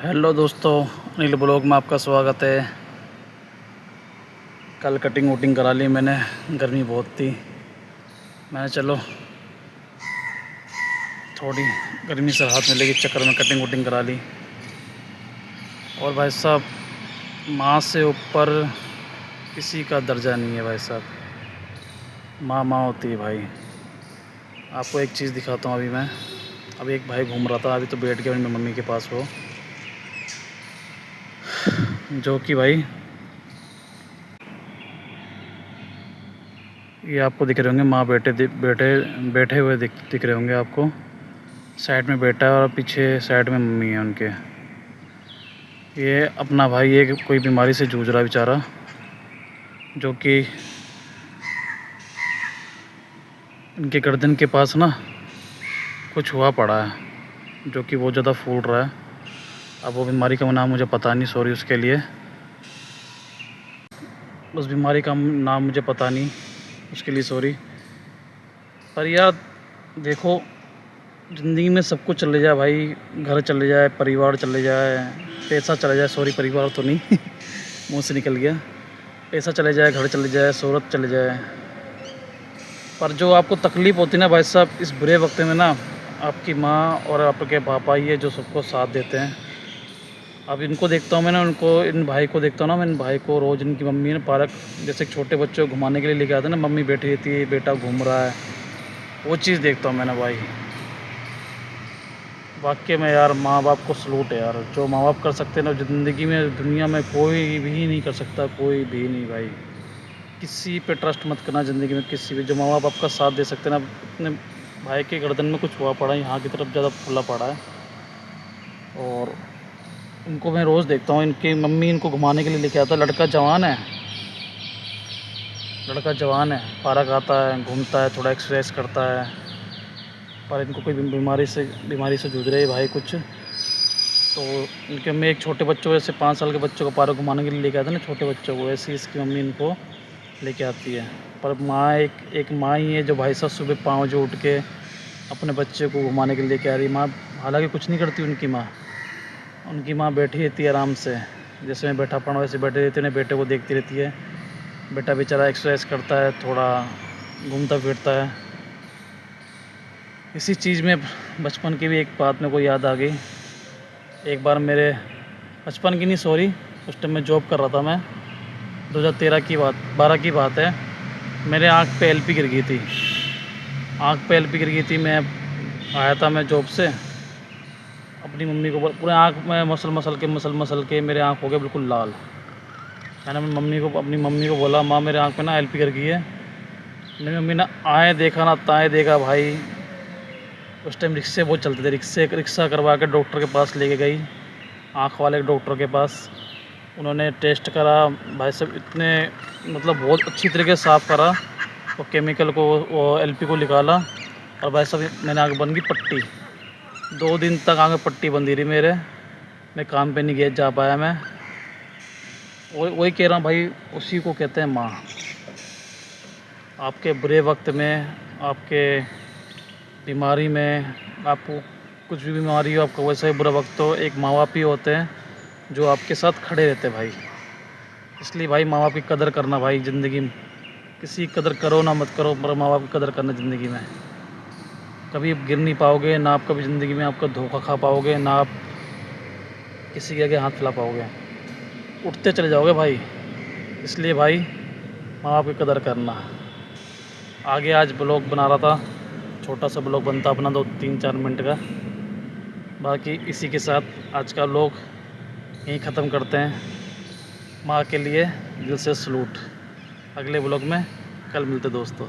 Hello दोस्तों, Anil blog में आपका स्वागत है। कल कटिंग वटिंग करा ली मैंने, गर्मी बहुत थी। मैंने चलो थोड़ी गर्मी से राहत मिलेगी चक्कर में कटिंग वटिंग करा ली। और भाई साहब, माँ से ऊपर किसी का दर्जा नहीं है भाई साहब। माँ माँ होती है भाई। आपको एक चीज़ दिखाता हूँ। अभी एक भाई घूम रहा था, अभी तो बैठ गया मेरी मम्मी के पास वो, जो कि भाई ये आपको दिख रहे होंगे। माँ बेटे बैठे हुए दिख रहे होंगे आपको। साइड में बेटा है और पीछे साइड में मम्मी है उनके। ये अपना भाई ये कोई बीमारी से जूझ रहा है बेचारा, जो कि इनके गर्दन के पास ना कुछ हुआ पड़ा है, जो कि बहुत ज़्यादा फूल रहा है। अब वो बीमारी का नाम मुझे पता नहीं, सॉरी उसके लिए। उस बीमारी का नाम मुझे पता नहीं, उसके लिए सॉरी। पर यार देखो, ज़िंदगी में सब कुछ चले जाए भाई, घर चले जाए, परिवार चले जाए, पैसा चले जाए, सॉरी परिवार तो नहीं मुंह से निकल गया। पैसा चले जाए, घर चले जाए, शोहरत चले जाए, पर जो आपको तकलीफ़ होती है ना भाई साहब, इस बुरे वक्त में ना आपकी माँ और आपके पापा ही है जो सबको साथ देते हैं। अब इनको देखता हूँ मैं ना, इन भाई को देखता हूँ ना मैं, इन भाई को रोज़ इनकी मम्मी ने पार्क, जैसे छोटे बच्चों को घुमाने के लिए लेके आते हैं ना, मम्मी बैठी रहती है, बेटा घूम रहा है, वो चीज़ देखता हूँ मैं ना भाई। वाकई में यार माँ बाप को सलूट है यार, जो माँ बाप कर सकते हैं ना ज़िंदगी में, दुनिया में कोई भी नहीं कर सकता, कोई भी नहीं भाई। किसी पे ट्रस्ट मत करना ज़िंदगी में, किसी भी। जो माँ बाप आपका साथ दे सकते हैं ना। अपने भाई के गर्दन में कुछ हुआ पड़ा है, यहाँ की तरफ ज़्यादा फूला पड़ा है, और इनको मैं रोज़ देखता हूँ। इनकी मम्मी इनको घुमाने के लिए लेके आता है। लड़का जवान है, पार्क आता है, घूमता है, थोड़ा एक्सरसाइज करता है, पर इनको कोई बीमारी से जूझ रही है भाई कुछ। तो इनके मम्मी एक छोटे बच्चों, जैसे 5 साल के बच्चों को पार्क घुमाने के लिए लेके आते हैं ना, छोटे बच्चों को, ऐसे ही इसकी मम्मी इनको लेके आती है। पर माँ एक माँ ही है जो भाई साहब सुबह 5 बजे उठ के अपने बच्चे को घुमाने के लिए लेके आ रही है। माँ हालांकि कुछ नहीं करती, उनकी माँ बैठी रहती है आराम से, जैसे मैं बैठा पड़ा वैसे बैठी रहती है, उन्हें बेटे को देखती रहती है। बेटा बेचारा एक्सरसाइज करता है, थोड़ा घूमता फिरता है। इसी चीज़ में बचपन की भी एक बात मेरे को याद आ गई। एक बार मेरे बचपन की नहीं, सॉरी, उस टाइम मैं जॉब कर रहा था। मैं 2013 की बात, 12 की बात है। मेरे आँख पे एलपी गिर गई थी। मैं आया था मैं जॉब से, अपनी मम्मी को पूरे आँख में मसल के मेरे आँख हो गए बिल्कुल लाल। मैंने अपनी मम्मी को बोला, माँ मेरे आँख में ना एलपी गिर गई है। मेरी मम्मी ने आए देखा ना ताए देखा भाई। उस टाइम रिक्शे बहुत चलते थे, रिक्शा करवा के डॉक्टर के पास लेके गई, आँख वाले डॉक्टर के पास। उन्होंने टेस्ट करा भाई साहब, इतने मतलब बहुत अच्छी तरीके से साफ़ करा, वो केमिकल को, वो एलपी को निकाला, और भाई साहब मैंने आँख बन गई पट्टी। 2 दिन तक आँख में पट्टी बंधी रही मेरे। मैं काम पे नहीं गया जा पाया मैं। वही कह रहा हूँ भाई, उसी को कहते हैं माँ। आपके बुरे वक्त में, आपके बीमारी में, आपको कुछ भी बीमारी हो, आपका वैसा ही बुरा वक्त हो, एक माँ बाप ही होते हैं जो आपके साथ खड़े रहते हैं भाई। इसलिए भाई माँ बाप की कदर करना भाई ज़िंदगी में। किसी की कदर करो ना मत करो, पर माँ बाप की कदर करना ज़िंदगी में। कभी आप गिर नहीं पाओगे ना, आप कभी ज़िंदगी में आपका धोखा खा पाओगे ना, आप किसी के आगे हाथ फैला पाओगे, उठते चले जाओगे भाई। इसलिए भाई माँ बाप की कदर करना। आगे आज ब्लॉग बना रहा था, छोटा सा ब्लॉग बनता अपना 2-3-4 मिनट का। बाकी इसी के साथ आज का ब्लॉग यहीं ख़त्म करते हैं। माँ के लिए दिल से सलूट। अगले ब्लॉग में कल मिलते दोस्तों।